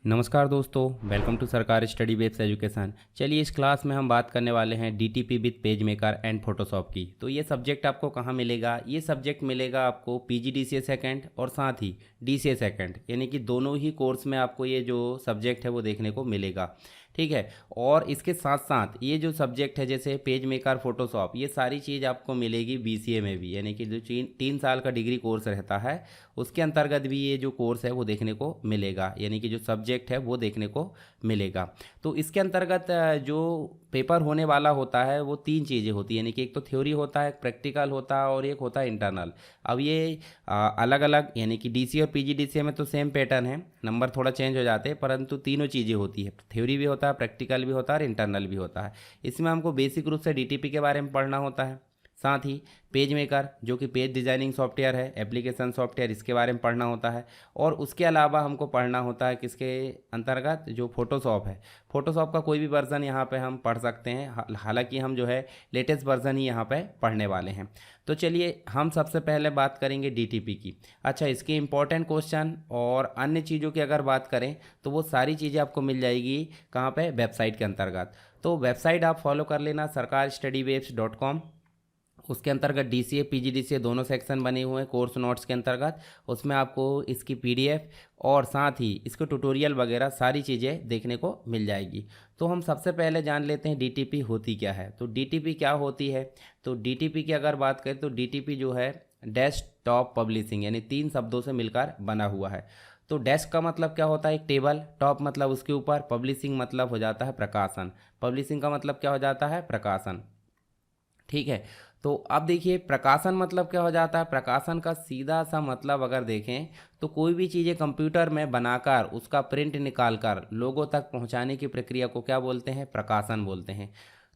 नमस्कार दोस्तों, welcome to सरकारी स्टडी बेस्ड एजुकेशन। चलिए इस क्लास में हम बात करने वाले हैं DTP with page maker and Photoshop की। तो ये सब्जेक्ट आपको कहाँ मिलेगा? ये सब्जेक्ट मिलेगा आपको पीजीडीसीए सेकंड और साथ ही डीसीए सेकंड, यानी कि दोनों ही कोर्स में आपको ये जो सब्जेक्ट है वो देखने को मिलेगा। ठीक है। और इसके साथ साथ ये जो सब्जेक्ट है जैसे पेज मेकर, फोटोशॉप, ये सारी चीज़ आपको मिलेगी बीसीए में भी, यानी कि जो 3 साल का डिग्री कोर्स रहता है उसके अंतर्गत भी ये जो कोर्स है वो देखने को मिलेगा, यानी कि जो सब्जेक्ट है वो देखने को मिलेगा। तो इसके अंतर्गत जो पेपर होने वाला होता है वो 3 चीज़ें होती हैं, यानी कि एक तो थ्योरी होता है, एक प्रैक्टिकल होता है और एक होता है इंटरनल। अब ये अलग अलग, यानी कि डीसी और पीजीडीसीए में तो सेम पैटर्न है, नंबर थोड़ा चेंज हो जाते हैं, परंतु तीनों चीज़ें होती है, थ्योरी भी होता है, प्रैक्टिकल भी होता है और इंटरनल भी होता है। इसमें हमको बेसिक रूप से डीटीपी के बारे में पढ़ना होता है, साथ ही पेज मेकर जो कि पेज डिज़ाइनिंग सॉफ्टवेयर है, एप्लीकेशन सॉफ्टवेयर, इसके बारे में पढ़ना होता है। और उसके अलावा हमको पढ़ना होता है किसके अंतर्गत, जो फोटोशॉप है, फोटोशॉप का कोई भी वर्ज़न यहाँ पे हम पढ़ सकते हैं। हालांकि हम जो है लेटेस्ट वर्ज़न ही यहाँ पे पढ़ने वाले हैं। तो चलिए हम सबसे पहले बात करेंगे डीटीपी की। अच्छा, इसके इंपॉर्टेंट क्वेश्चन और अन्य चीज़ों की अगर बात करें तो वो सारी चीज़ें आपको मिल जाएगी कहाँ पे? वेबसाइट के अंतर्गत। तो वेबसाइट आप फॉलो कर लेना, sarkarstudywaves.com। उसके अंतर्गत डीसीए पीजीडीसीए दोनों सेक्शन बने हुए हैं कोर्स नोट्स के अंतर्गत। उसमें आपको इसकी पीडीएफ और साथ ही इसके ट्यूटोरियल वगैरह सारी चीज़ें देखने को मिल जाएगी। तो हम सबसे पहले जान लेते हैं डीटीपी होती क्या है। तो डीटीपी क्या होती है? तो डीटीपी की अगर बात करें तो डीटीपी जो है डेस्कटॉप पब्लिशिंग, यानी 3 शब्दों से मिलकर बना हुआ है। तो डेस्क का मतलब क्या होता है? एक टेबल, टॉप मतलब उसके ऊपर, पब्लिशिंग मतलब हो जाता है प्रकाशन। पब्लिशिंग का मतलब क्या हो जाता है? प्रकाशन। ठीक है। तो अब देखिए प्रकाशन मतलब क्या हो जाता है? प्रकाशन का सीधा सा मतलब अगर देखें तो कोई भी चीज़ें कंप्यूटर में बनाकर उसका प्रिंट निकालकर लोगों तक पहुंचाने की प्रक्रिया को क्या बोलते हैं? प्रकाशन बोलते हैं।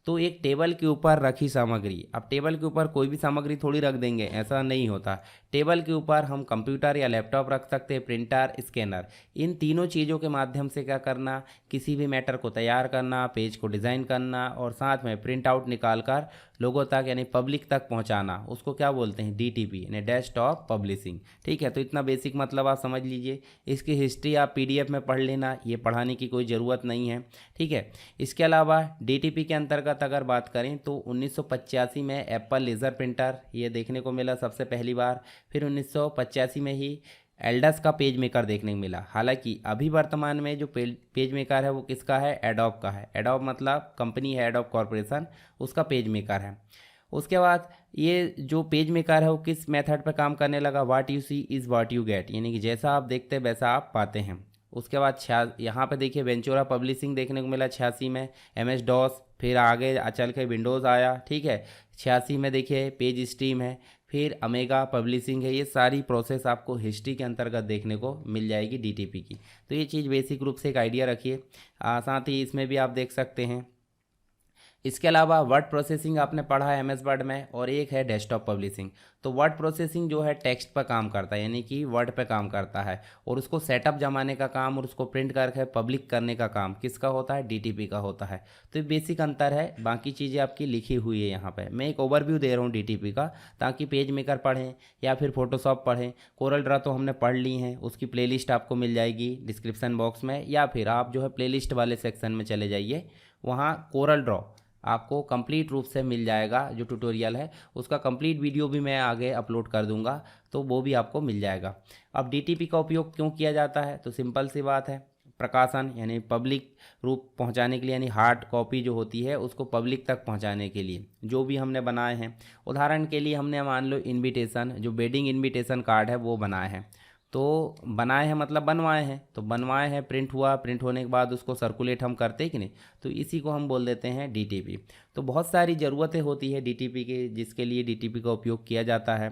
तो एक टेबल के ऊपर रखी सामग्री, अब टेबल के ऊपर कोई भी सामग्री थोड़ी रख देंगे, ऐसा नहीं होता। टेबल के ऊपर हम कंप्यूटर या लैपटॉप रख सकते हैं, प्रिंटर, स्कैनर, इन तीनों चीज़ों के माध्यम से क्या करना? किसी भी मैटर को तैयार करना, पेज को डिज़ाइन करना और साथ में प्रिंट आउट निकाल कर लोगों तक यानी पब्लिक तक पहुंचाना, उसको क्या बोलते हैं? डीटीपी यानी डेस्कटॉप पब्लिशिंग। ठीक है। तो इतना बेसिक मतलब आप समझ लीजिए। इसकी हिस्ट्री आप पीडीएफ में पढ़ लेना, ये पढ़ाने की कोई ज़रूरत नहीं है। ठीक है। इसके अलावा डीटीपी के अंतर्गत अगर बात करें तो 1985 में एप्पल लेज़र प्रिंटर ये देखने को मिला सबसे पहली बार। फिर 1985 में ही एल्डस का पेज मेकर देखने को मिला। हालांकि अभी वर्तमान में जो पेज मेकर है वो किसका है? एडोब का है। एडोब मतलब कंपनी है एडोब कॉरपोरेशन, उसका पेज मेकर है। उसके बाद ये जो पेज मेकर है वो किस मेथड पर काम करने लगा? What you see is what you get, यानी कि जैसा आप देखते हैं वैसा आप पाते हैं। उसके बाद यहाँ पे देखिए वेंचुरा पब्लिशिंग देखने को मिला 86 में, MS डॉस, फिर आगे चल के विंडोज़ आया। ठीक है। 86 में देखिए पेज स्ट्रीम है, फिर अमेगा पब्लिशिंग है। ये सारी प्रोसेस आपको हिस्ट्री के अंतर्गत देखने को मिल जाएगी डीटीपी की। तो ये चीज़ बेसिक रूप से एक आइडिया रखिए। साथ ही इसमें भी आप देख सकते हैं। इसके अलावा वर्ड प्रोसेसिंग आपने पढ़ा है MS वर्ड में, और एक है डेस्कटॉप पब्लिशिंग। तो वर्ड प्रोसेसिंग जो है टेक्स्ट पर काम करता है, यानी कि वर्ड पे काम करता है, और उसको सेटअप जमाने का काम और उसको प्रिंट करके पब्लिक करने का काम किसका होता है? डीटीपी का होता है। तो ये बेसिक अंतर है, बाकी चीज़ें आपकी लिखी हुई है यहाँ पे। मैं एक ओवरव्यू दे रहा हूँ डीटीपी का, ताकि पेज मेकर पढ़ें या फिर फोटोशॉप पढ़ें। कोरल ड्रा तो हमने पढ़ ली हैं, उसकी प्लेलिस्ट आपको मिल जाएगी डिस्क्रिप्शन बॉक्स में, या फिर आप जो है प्लेलिस्ट वाले सेक्शन में चले जाइए, वहाँ कोरल ड्रॉ आपको कंप्लीट रूप से मिल जाएगा। जो ट्यूटोरियल है उसका कंप्लीट वीडियो भी मैं आगे अपलोड कर दूंगा, तो वो भी आपको मिल जाएगा। अब डीटीपी का उपयोग क्यों किया जाता है? तो सिंपल सी बात है, प्रकाशन यानी पब्लिक रूप पहुंचाने के लिए, यानी हार्ड कॉपी जो होती है उसको पब्लिक तक पहुंचाने के लिए जो भी हमने बनाए हैं। उदाहरण के लिए हमने मान लो इनविटेशन, जो वेडिंग इनविटेशन कार्ड है वो बनाए हैं। तो बनाए हैं मतलब बनवाए हैं, तो बनवाए हैं, प्रिंट हुआ, प्रिंट होने के बाद उसको सर्कुलेट हम करते हैं कि नहीं, तो इसी को हम बोल देते हैं डीटीपी। तो बहुत सारी ज़रूरतें होती है डीटीपी के, जिसके लिए डीटीपी का उपयोग किया जाता है।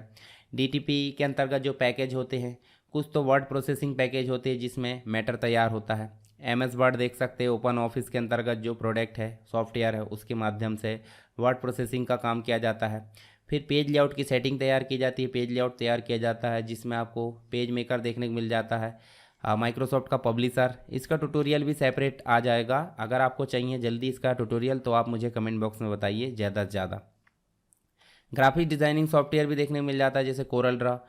डीटीपी के अंतर्गत जो पैकेज होते हैं, कुछ तो वर्ड प्रोसेसिंग पैकेज होते हैं जिसमें मैटर तैयार होता है। MS वर्ड देख सकते हैं, ओपन ऑफिस के अंतर्गत जो प्रोडक्ट है, सॉफ्टवेयर है, उसके माध्यम से वर्ड प्रोसेसिंग का काम किया जाता है। फिर पेज लेआउट की सेटिंग तैयार की जाती है, पेज लेआउट तैयार किया जाता है, जिसमें आपको पेज मेकर देखने को मिल जाता है। माइक्रोसॉफ्ट का पब्लिशर, इसका ट्यूटोरियल भी सेपरेट आ जाएगा। अगर आपको चाहिए जल्दी इसका ट्यूटोरियल तो आप मुझे कमेंट बॉक्स में बताइए ज़्यादा से ज़्यादा। ग्राफिक डिज़ाइनिंग सॉफ्टवेयर भी देखने को मिल जाता है, जैसे Corel Draw,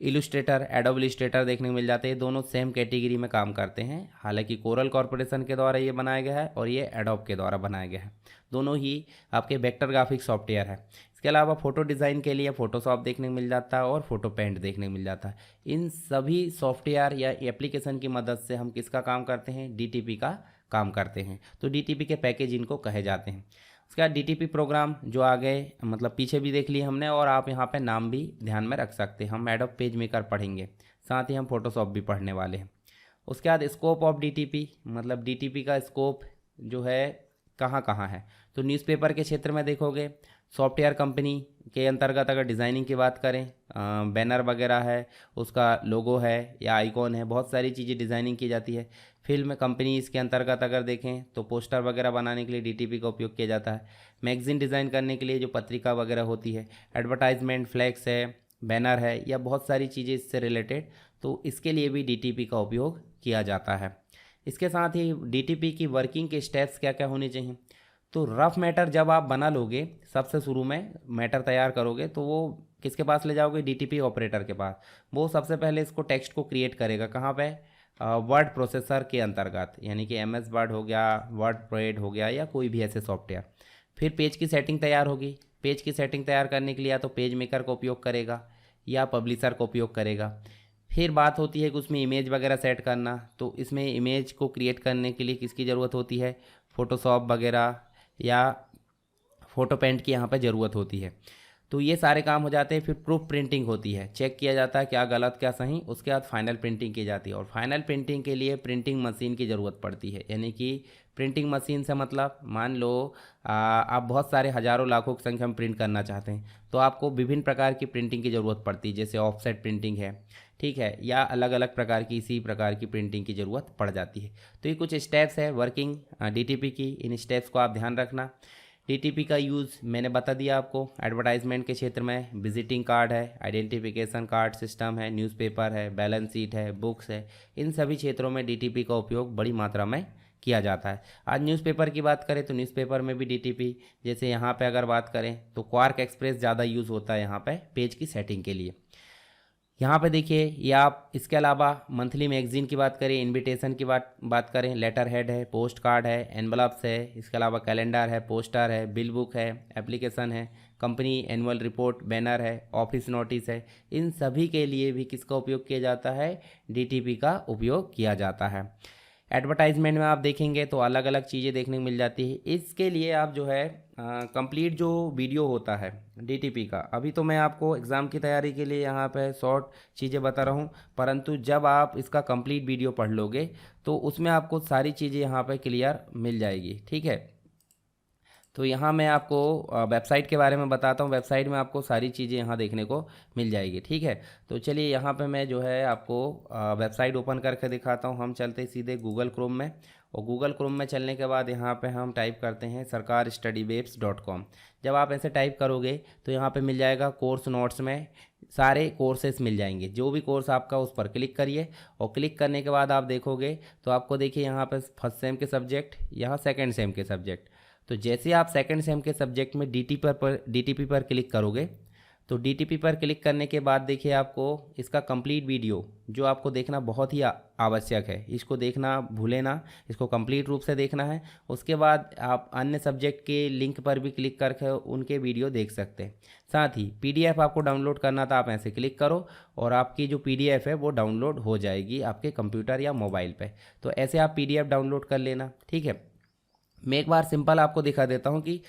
Illustrator, adobe Illustrator देखने को मिल जाते हैं। दोनों सेम कैटेगरी में काम करते हैं। हालांकि कोरल कॉरपोरेशन के द्वारा ये बनाया गया है और ये एडोब के द्वारा बनाया गया है। दोनों ही आपके वेक्टर ग्राफिक सॉफ्टवेयर है। इसके अलावा फ़ोटो डिज़ाइन के लिए फ़ोटोशॉप देखने को मिल जाता है और फोटो पेंट देखने को मिल जाता है। इन सभी सॉफ्टवेयर या एप्लीकेशन की मदद से हम किसका काम करते हैं? डीटीपी का काम करते हैं। तो डीटीपी के पैकेज इनको कहे जाते हैं। उसके बाद डीटीपी प्रोग्राम जो आगे मतलब पीछे भी देख लिए हमने, और आप यहाँ पे नाम भी ध्यान में रख सकते हैं। हम एडोब पेज मेकर पढ़ेंगे, साथ ही हम फोटोशॉप भी पढ़ने वाले हैं। उसके बाद स्कोप ऑफ डीटीपी, मतलब डीटीपी का स्कोप जो है कहाँ कहाँ है। तो न्यूज़पेपर के क्षेत्र में देखोगे, सॉफ्टवेयर कंपनी के अंतर्गत अगर डिज़ाइनिंग की बात करें, बैनर वगैरह है, उसका लोगो है या आइकॉन है, बहुत सारी चीज़ें डिज़ाइनिंग की जाती है। फिल्म कंपनी इसके अंतर्गत अगर देखें तो पोस्टर वगैरह बनाने के लिए डीटीपी का उपयोग किया जाता है। मैगज़ीन डिज़ाइन करने के लिए जो पत्रिका वगैरह होती है, एडवर्टाइजमेंट, फ्लैक्स है, बैनर है, या बहुत सारी चीज़ें इससे रिलेटेड, तो इसके लिए भी डीटीपी का उपयोग किया जाता है। इसके साथ ही डीटीपी की वर्किंग के स्टेप्स क्या क्या होने चाहिए। तो रफ मैटर जब आप बना लोगे, सबसे शुरू में मैटर तैयार करोगे, तो वो किसके पास ले जाओगे? डीटीपी ऑपरेटर के पास। वो सबसे पहले इसको टेक्स्ट को क्रिएट करेगा, कहाँ पे? वर्ड प्रोसेसर के अंतर्गत, यानी कि एमएस वर्ड हो गया, वर्ड प्रोएड हो गया, या कोई भी ऐसे सॉफ्टवेयर। फिर पेज की सेटिंग तैयार होगी। पेज की सेटिंग तैयार करने के लिए या तो पेज मेकर का उपयोग करेगा या पब्लिशर का उपयोग करेगा। फिर बात होती है कि उसमें इमेज वगैरह सेट करना। तो इसमें इमेज को क्रिएट करने के लिए किसकी ज़रूरत होती है? फोटोशॉप वगैरह या फोटो पेंट की यहाँ पर ज़रूरत होती है। तो ये सारे काम हो जाते हैं। फिर प्रूफ प्रिंटिंग होती है, चेक किया जाता है क्या गलत क्या सही। उसके बाद फाइनल प्रिंटिंग की जाती है, और फाइनल प्रिंटिंग के लिए प्रिंटिंग मशीन की ज़रूरत पड़ती है। यानी कि प्रिंटिंग मशीन से मतलब, मान लो आप बहुत सारे हज़ारों लाखों की संख्या में प्रिंट करना चाहते हैं, तो आपको विभिन्न प्रकार की प्रिंटिंग की ज़रूरत पड़ती है, जैसे ऑफसेट प्रिंटिंग है, ठीक है, या अलग अलग प्रकार की इसी प्रकार की प्रिंटिंग की ज़रूरत पड़ जाती है। तो ये कुछ स्टेप्स है वर्किंग डीटीपी की। इन स्टेप्स को आप ध्यान रखना। डीटीपी का यूज़ मैंने बता दिया आपको। एडवर्टाइजमेंट के क्षेत्र में विजिटिंग कार्ड है, आइडेंटिफिकेशन कार्ड सिस्टम है, न्यूज़पेपर है, बैलेंस शीट है, बुक्स है, इन सभी क्षेत्रों में डीटीपी का उपयोग बड़ी मात्रा में किया जाता है। आज न्यूज़पेपर की बात करें तो न्यूज़पेपर में भी डीटीपी, जैसे यहाँ पे अगर बात करें तो क्वार्क एक्सप्रेस ज़्यादा यूज़ होता है यहाँ पे पेज की सेटिंग के लिए। यहाँ पे देखिए, या आप इसके अलावा मंथली मैगजीन की बात करें, इनविटेशन की बात करें, लेटर हेड है, पोस्ट कार्ड है, एनवलप्स है, इसके अलावा कैलेंडर है, पोस्टर है, बिल बुक है, एप्लीकेशन है, कंपनी एनुअल रिपोर्ट, बैनर है, ऑफिस नोटिस है, इन सभी के लिए भी किसका उपयोग किया जाता है? डीटीपी का उपयोग किया जाता है। एडवर्टाइजमेंट में आप देखेंगे तो अलग अलग चीज़ें देखने को मिल जाती है। इसके लिए आप जो है कंप्लीट जो वीडियो होता है डीटीपी का, अभी तो मैं आपको एग्ज़ाम की तैयारी के लिए यहाँ पे शॉर्ट चीज़ें बता रहा हूँ, परंतु जब आप इसका कंप्लीट वीडियो पढ़ लोगे तो उसमें आपको सारी चीज़ें यहाँ पे क्लियर मिल जाएगी, ठीक है। तो यहाँ मैं आपको वेबसाइट के बारे में बताता हूँ। वेबसाइट में आपको सारी चीज़ें यहाँ देखने को मिल जाएगी, ठीक है। तो चलिए यहाँ पे मैं जो है आपको वेबसाइट ओपन करके दिखाता हूँ। हम चलते सीधे गूगल क्रोम में, और गूगल क्रोम में चलने के बाद यहाँ पे हम टाइप करते हैं sarkarstudywaves.com। जब आप ऐसे टाइप करोगे तो यहाँ पे मिल जाएगा कोर्स नोट्स में सारे कोर्सेस मिल जाएंगे। जो भी कोर्स आपका उस पर क्लिक करिए, और क्लिक करने के बाद आप देखोगे तो आपको देखिए यहाँ पर फर्स्ट सेम के सब्जेक्ट, यहाँ सेकेंड सेम के सब्जेक्ट। तो जैसे आप सेकंड सेम के सब्जेक्ट में डीटीपी पर क्लिक करोगे, तो डीटीपी पर क्लिक करने के बाद देखिए आपको इसका कंप्लीट वीडियो जो आपको देखना बहुत ही आवश्यक है, इसको देखना भूले ना, इसको कंप्लीट रूप से देखना है। उसके बाद आप अन्य सब्जेक्ट के लिंक पर भी क्लिक करके उनके वीडियो देख सकते हैं। साथ ही पीडीएफ आपको डाउनलोड करना था, आप ऐसे क्लिक करो और आपकी जो पीडीएफ है वो डाउनलोड हो जाएगी आपके कंप्यूटर या मोबाइल पर। तो ऐसे आप पीडीएफ डाउनलोड कर लेना, ठीक है। मैं एक बार सिंपल आपको दिखा देता हूँ कि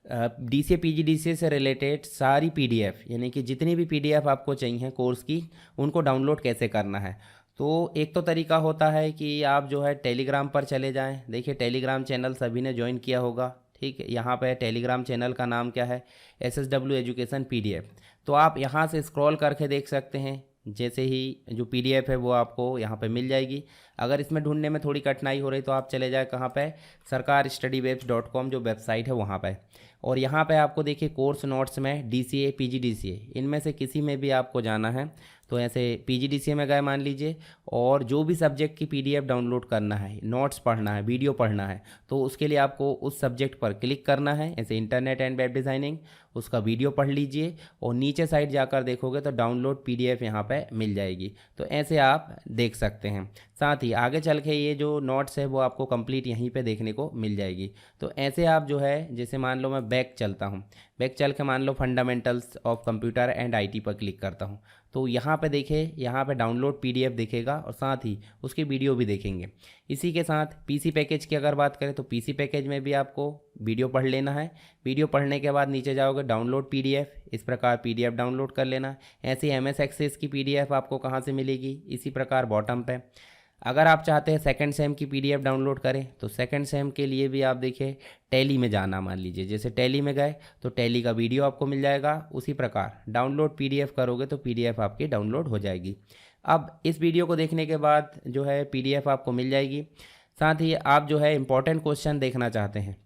डीसीए पीजीडीसीए से रिलेटेड सारी पीडीएफ, यानी कि जितनी भी पीडीएफ आपको चाहिए कोर्स की, उनको डाउनलोड कैसे करना है। तो एक तो तरीका होता है कि आप जो है टेलीग्राम पर चले जाएं। देखिए टेलीग्राम चैनल सभी ने ज्वाइन किया होगा, ठीक है। यहाँ पे टेलीग्राम चैनल का नाम क्या है? SSW education PDF। तो आप यहाँ से स्क्रॉल करके देख सकते हैं, जैसे ही जो PDF है वो आपको यहाँ पे मिल जाएगी। अगर इसमें ढूंढने में थोड़ी कठिनाई हो रही तो आप चले जाए कहाँ पे? sarkarstudywaves.com जो वेबसाइट है वहाँ पे। और यहाँ पे आपको देखिए कोर्स नोट्स में DCA PGDCA इनमें से किसी में भी आपको जाना है तो ऐसे पीजीडीसीए में गए मान लीजिए, और जो भी सब्जेक्ट की पीडीएफ डाउनलोड करना है, नोट्स पढ़ना है, वीडियो पढ़ना है, तो उसके लिए आपको उस सब्जेक्ट पर क्लिक करना है, ऐसे इंटरनेट एंड वेब डिज़ाइनिंग, उसका वीडियो पढ़ लीजिए और नीचे साइड जाकर देखोगे तो डाउनलोड पीडीएफ यहाँ पे मिल जाएगी। तो ऐसे आप देख सकते हैं। साथ ही आगे चल के ये जो नोट्स है वो आपको कंप्लीट यहीं पे देखने को मिल जाएगी। तो ऐसे आप जो है, जैसे मान लो मैं बैक चलता हूँ, बैक चल के मान लो fundamentals of computer and IT पर क्लिक करता हूँ, तो यहाँ पे देखिए, यहाँ पे डाउनलोड पीडीएफ दिखेगा और साथ ही उसकी वीडियो भी देखेंगे। इसी के साथ पीसी पैकेज की अगर बात करें तो पीसी पैकेज में भी आपको वीडियो पढ़ लेना है। वीडियो पढ़ने के बाद नीचे जाओगे डाउनलोड पीडीएफ, इस प्रकार पीडीएफ डाउनलोड कर लेना है। ऐसे एमएस एक्सेस की पीडीएफ आपको कहाँ से मिलेगी, इसी प्रकार बॉटम पे। अगर आप चाहते हैं सेकंड सेम की पीडीएफ डाउनलोड करें तो सेकंड सेम के लिए भी आप देखिए टैली में जाना, मान लीजिए जैसे टैली में गए तो टैली का वीडियो आपको मिल जाएगा। उसी प्रकार डाउनलोड पीडीएफ करोगे तो पीडीएफ आपकी डाउनलोड हो जाएगी। अब इस वीडियो को देखने के बाद जो है पीडीएफ आपको मिल जाएगी। साथ ही आप जो है इंपॉर्टेंट क्वेश्चन देखना चाहते हैं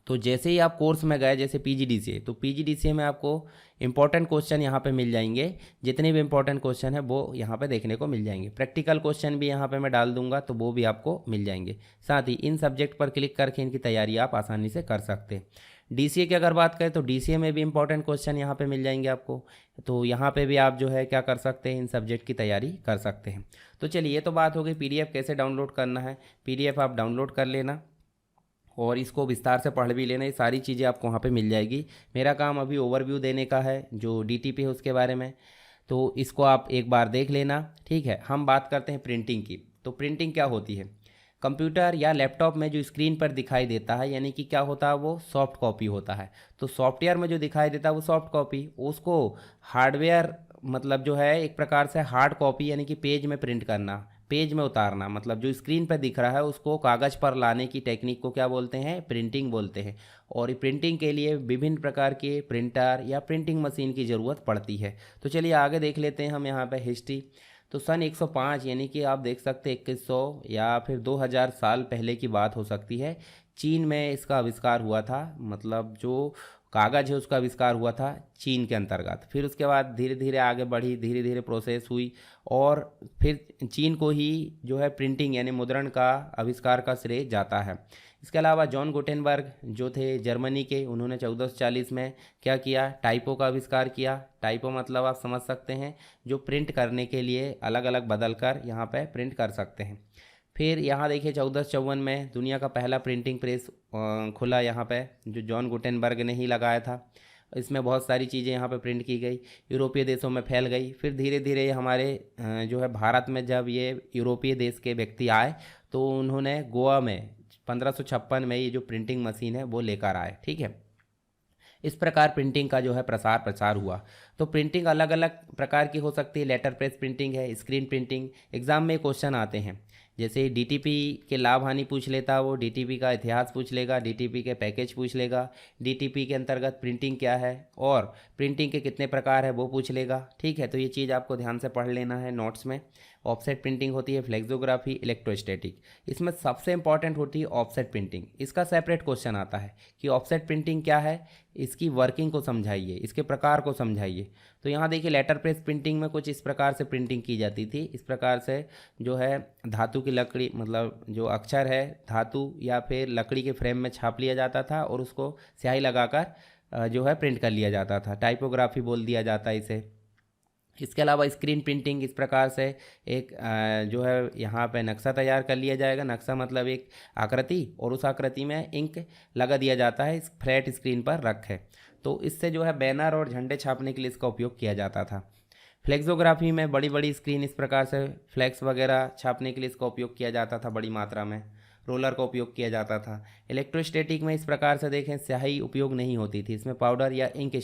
तो जैसे ही आप कोर्स में गए, जैसे पीजीडीसीए, तो पीजीडीसीए में आपको इंपॉर्टेंट क्वेश्चन यहाँ पे मिल जाएंगे। जितने भी इंपॉर्टेंट क्वेश्चन है वो यहाँ पे देखने को मिल जाएंगे। प्रैक्टिकल क्वेश्चन भी यहाँ पे मैं डाल दूंगा तो वो भी आपको मिल जाएंगे। साथ ही इन सब्जेक्ट पर क्लिक करके इनकी तैयारी आप आसानी से कर सकते हैं। डीसीए की अगर बात करें तो डीसीए में भी इंपॉर्टेंट क्वेश्चन यहाँ पे मिल जाएंगे आपको, तो यहाँ पे भी आप जो है क्या कर सकते हैं, इन सब्जेक्ट की तैयारी कर सकते हैं। तो चलिए, ये तो बात हो गई पीडीएफ कैसे डाउनलोड करना है। पीडीएफ आप डाउनलोड कर लेना और इसको विस्तार से पढ़ भी लेना, ये सारी चीज़ें आपको वहाँ पे मिल जाएगी। मेरा काम अभी ओवरव्यू देने का है जो डीटीपी है उसके बारे में, तो इसको आप एक बार देख लेना, ठीक है। हम बात करते हैं प्रिंटिंग की। तो प्रिंटिंग क्या होती है, कंप्यूटर या लैपटॉप में जो स्क्रीन पर दिखाई देता है, यानी कि क्या होता है, वो सॉफ्ट कॉपी होता है। तो सॉफ्टवेयर में जो दिखाई देता है वो सॉफ्ट कॉपी, उसको हार्डवेयर मतलब जो है एक प्रकार से हार्ड कॉपी, यानी कि पेज में प्रिंट करना, पेज में उतारना, मतलब जो स्क्रीन पर दिख रहा है उसको कागज़ पर लाने की टेक्निक को क्या बोलते हैं, प्रिंटिंग बोलते हैं। और प्रिंटिंग के लिए विभिन्न प्रकार के प्रिंटर या प्रिंटिंग मशीन की ज़रूरत पड़ती है। तो चलिए आगे देख लेते हैं हम यहाँ पे हिस्ट्री। तो सन 105, यानी कि आप देख सकते हैं 2100 या फिर 2000 साल पहले की बात हो सकती है, चीन में इसका आविष्कार हुआ था। मतलब जो कागज़ है उसका आविष्कार हुआ था चीन के अंतर्गत। फिर उसके बाद धीरे धीरे आगे बढ़ी, धीरे धीरे प्रोसेस हुई और फिर चीन को ही जो है प्रिंटिंग यानी मुद्रण का आविष्कार का श्रेय जाता है। इसके अलावा जॉन गुटेनबर्ग जो थे जर्मनी के, उन्होंने 1440 में क्या किया, टाइपो का आविष्कार किया। टाइपो मतलब आप समझ सकते हैं जो प्रिंट करने के लिए अलग अलग बदल कर यहाँ पे प्रिंट कर सकते हैं। फिर यहाँ देखिए 1454 में दुनिया का पहला प्रिंटिंग प्रेस खुला यहाँ पे, जो जॉन गुटेनबर्ग ने ही लगाया था। इसमें बहुत सारी चीज़ें यहाँ पे प्रिंट की गई, यूरोपीय देशों में फैल गई। फिर धीरे धीरे हमारे जो है भारत में जब ये यूरोपीय देश के व्यक्ति आए तो उन्होंने गोवा में 1556 में ये जो प्रिंटिंग मशीन है वो लेकर आए, ठीक है। इस प्रकार प्रिंटिंग का जो है प्रसार हुआ। तो प्रिंटिंग अलग अलग प्रकार की हो सकती है, लेटर प्रेस प्रिंटिंग है, स्क्रीन प्रिंटिंग। एग्जाम में क्वेश्चन आते हैं, जैसे डीटीपी के लाभ हानि पूछ लेता, वो डीटीपी का इतिहास पूछ लेगा, डीटीपी के पैकेज पूछ लेगा, डीटीपी के अंतर्गत प्रिंटिंग क्या है और प्रिंटिंग के कितने प्रकार है वो पूछ लेगा, ठीक है। तो ये चीज़ आपको ध्यान से पढ़ लेना है नोट्स में। ऑफसेट प्रिंटिंग होती है, फ्लेक्सोग्राफी, इलेक्ट्रोस्टैटिक। इसमें सबसे इंपॉर्टेंट होती है ऑफसेट प्रिंटिंग। इसका सेपरेट क्वेश्चन आता है कि ऑफसेट प्रिंटिंग क्या है, इसकी वर्किंग को समझाइए, इसके प्रकार को समझाइए। तो यहाँ देखिए लेटर प्रेस प्रिंटिंग में कुछ इस प्रकार से प्रिंटिंग की जाती थी। इस प्रकार से जो है धातु की लकड़ी, मतलब जो अक्षर है धातु या फिर लकड़ी के फ्रेम में छाप लिया जाता था और उसको स्याही लगाकर जो है प्रिंट कर लिया जाता था। टाइपोग्राफी बोल दिया जाता है इसे। इसके अलावा स्क्रीन प्रिंटिंग, इस प्रकार से एक जो है यहाँ पे नक्शा तैयार कर लिया जाएगा। नक्शा मतलब एक आकृति, और उस आकृति में इंक लगा दिया जाता है इस फ्लैट स्क्रीन पर रख है। तो इससे जो है बैनर और झंडे छापने के लिए इसका उपयोग किया जाता था। फ्लेक्सोग्राफी में बड़ी बड़ी स्क्रीन, इस प्रकार से फ्लैक्स वगैरह छापने के लिए इसका उपयोग किया जाता था बड़ी मात्रा में। रोलर का उपयोग किया जाता था। इलेक्ट्रोस्टैटिक में इस प्रकार से देखें स्याही उपयोग नहीं होती थी, इसमें पाउडर या इंक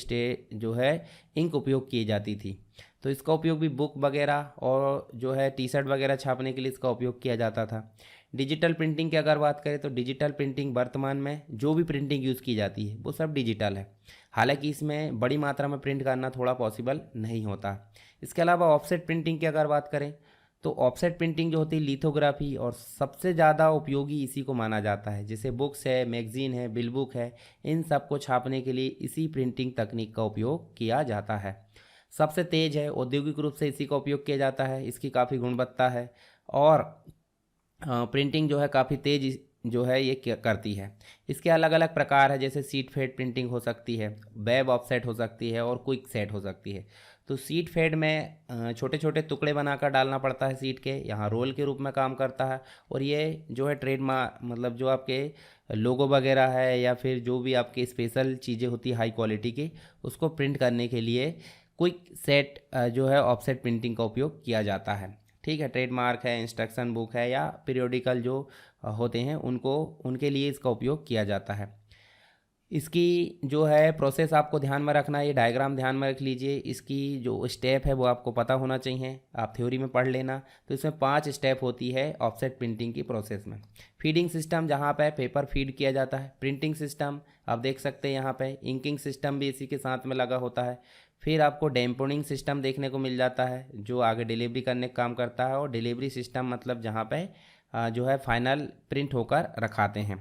जो है इंक उपयोग की जाती थी। तो इसका उपयोग भी बुक वगैरह और जो है टी शर्ट वगैरह छापने के लिए इसका उपयोग किया जाता था। डिजिटल प्रिंटिंग की अगर बात करें तो डिजिटल प्रिंटिंग वर्तमान में जो भी प्रिंटिंग यूज़ की जाती है वो सब डिजिटल है। हालांकि इसमें बड़ी मात्रा में प्रिंट करना थोड़ा पॉसिबल नहीं होता। इसके अलावा ऑफसेट प्रिंटिंग की अगर बात करें तो ऑफसेट प्रिंटिंग जो होती है लिथोग्राफी, और सबसे ज़्यादा उपयोगी इसी को माना जाता है। जैसे बुक्स है, मैगजीन है, बिल बुक है, इन सब को छापने के लिए इसी प्रिंटिंग तकनीक का उपयोग किया जाता है। सबसे तेज़ है, औद्योगिक रूप से इसी का उपयोग किया जाता है, इसकी काफ़ी गुणवत्ता है और प्रिंटिंग जो है काफ़ी तेज़ जो है ये करती है। इसके अलग अलग प्रकार है, जैसे सीट फेड प्रिंटिंग हो सकती है, वेब ऑफसेट हो सकती है और क्विक सेट हो सकती है। तो सीट फेड में छोटे छोटे टुकड़े बनाकर डालना पड़ता है सीट के, यहाँ रोल के रूप में काम करता है और ये जो है ट्रेडमार्क मतलब जो आपके लोगो वगैरह है या फिर जो भी आपकी स्पेशल चीज़ें होती है हाई क्वालिटी की, उसको प्रिंट करने के लिए क्विक सेट जो है ऑफसेट प्रिंटिंग का उपयोग किया जाता है। ठीक है, ट्रेडमार्क है, इंस्ट्रक्शन बुक है या पीरियोडिकल जो होते हैं उनको उनके लिए इसका उपयोग किया जाता है। इसकी जो है प्रोसेस आपको ध्यान में रखना है, ये डायग्राम ध्यान में रख लीजिए। इसकी जो स्टेप है वो आपको पता होना चाहिए, आप थ्योरी में पढ़ लेना। तो इसमें 5 स्टेप होती है ऑफसेट प्रिंटिंग की प्रोसेस में। फीडिंग सिस्टम, जहाँ पे पेपर फीड किया जाता है। प्रिंटिंग सिस्टम आप देख सकते हैं यहाँ पे। इंकिंग सिस्टम भी इसी के साथ में लगा होता है। फिर आपको डैम्पनिंग सिस्टम देखने को मिल जाता है जो आगे डिलीवरी करने का काम करता है। और डिलीवरी सिस्टम मतलब जहाँ पे जो है फाइनल प्रिंट होकर रखाते हैं।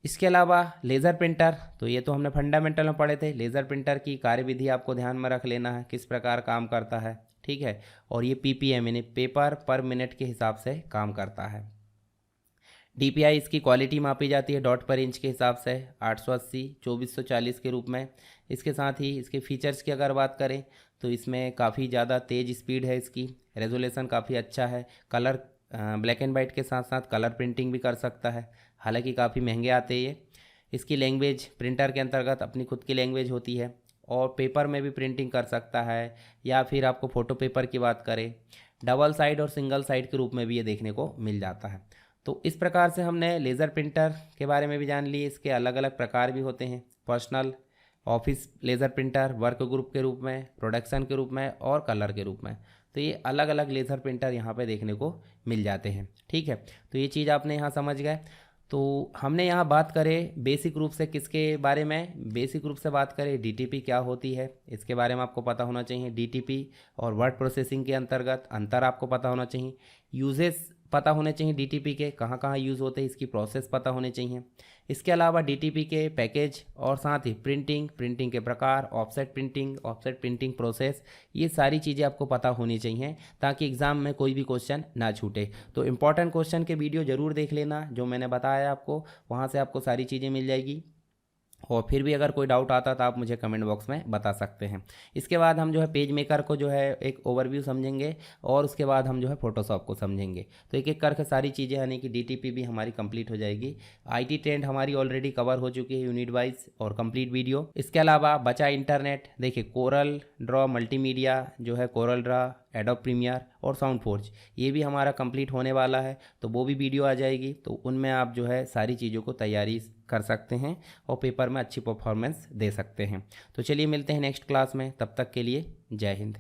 इसके अलावा लेज़र प्रिंटर, तो ये तो हमने फंडामेंटल में पढ़े थे। लेज़र प्रिंटर की कार्यविधि आपको ध्यान में रख लेना है, किस प्रकार काम करता है। ठीक है, और ये पीपीएम यानी पेपर पर मिनट के हिसाब से काम करता है। डीपीआई, इसकी क्वालिटी मापी जाती है डॉट पर इंच के हिसाब से, 880 2440 के रूप में। इसके साथ ही इसके फीचर्स की अगर बात करें तो इसमें काफ़ी ज़्यादा तेज़ स्पीड है, इसकी रेजोल्यूशन काफ़ी अच्छा है। कलर ब्लैक एंड वाइट के साथ साथ कलर प्रिंटिंग भी कर सकता है, हालांकि काफ़ी महंगे आते हैं ये। इसकी लैंग्वेज प्रिंटर के अंतर्गत अपनी खुद की लैंग्वेज होती है और पेपर में भी प्रिंटिंग कर सकता है। या फिर आपको फ़ोटो पेपर की बात करें, डबल साइड और सिंगल साइड के रूप में भी ये देखने को मिल जाता है। तो इस प्रकार से हमने लेज़र प्रिंटर के बारे में भी जान लिए। इसके अलग अलग प्रकार भी होते हैं, personal, office laser printer, work group के रूप में, प्रोडक्शन के रूप में और कलर के रूप में। तो ये अलग अलग लेज़र प्रिंटर यहाँ पे देखने को मिल जाते हैं। ठीक है, तो ये चीज़ आपने यहाँ समझ गए। तो हमने यहाँ बात करें बेसिक रूप से किसके बारे में, बेसिक रूप से बात करें डीटीपी क्या होती है, इसके बारे में आपको पता होना चाहिए। डीटीपी और वर्ड प्रोसेसिंग के अंतर्गत अंतर आपको पता होना चाहिए। यूजेस पता होने चाहिए डीटीपी के, कहाँ कहाँ यूज़ होते हैं, इसकी प्रोसेस पता होने चाहिए। इसके अलावा डीटीपी के पैकेज और साथ ही प्रिंटिंग के प्रकार, ऑफसेट प्रिंटिंग प्रोसेस, ये सारी चीज़ें आपको पता होनी चाहिए ताकि एग्ज़ाम में कोई भी क्वेश्चन ना छूटे। तो इम्पॉर्टेंट क्वेश्चन के वीडियो ज़रूर देख लेना, जो मैंने बताया आपको, वहाँ से आपको सारी चीज़ें मिल जाएगी। और फिर भी अगर कोई डाउट आता तो आप मुझे कमेंट बॉक्स में बता सकते हैं। इसके बाद हम जो है पेज मेकर को जो है एक ओवरव्यू समझेंगे और उसके बाद हम जो है फोटोशॉप को समझेंगे। तो एक एक करके सारी चीज़ें, यानी कि डीटीपी भी हमारी कंप्लीट हो जाएगी। आईटी ट्रेंड हमारी ऑलरेडी कवर हो चुकी है यूनिट वाइज और कंप्लीट वीडियो। इसके अलावा बचा इंटरनेट, देखिए कोरल ड्रॉ मल्टीमीडिया जो है, कोरल ड्रॉ, एडोब प्रीमियर और साउंड फोर्ज, ये भी हमारा कंप्लीट होने वाला है। तो वो भी वीडियो आ जाएगी, तो उनमें आप जो है सारी चीज़ों को तैयारी कर सकते हैं और पेपर में अच्छी परफॉर्मेंस दे सकते हैं। तो चलिए मिलते हैं नेक्स्ट क्लास में, तब तक के लिए जय हिंद।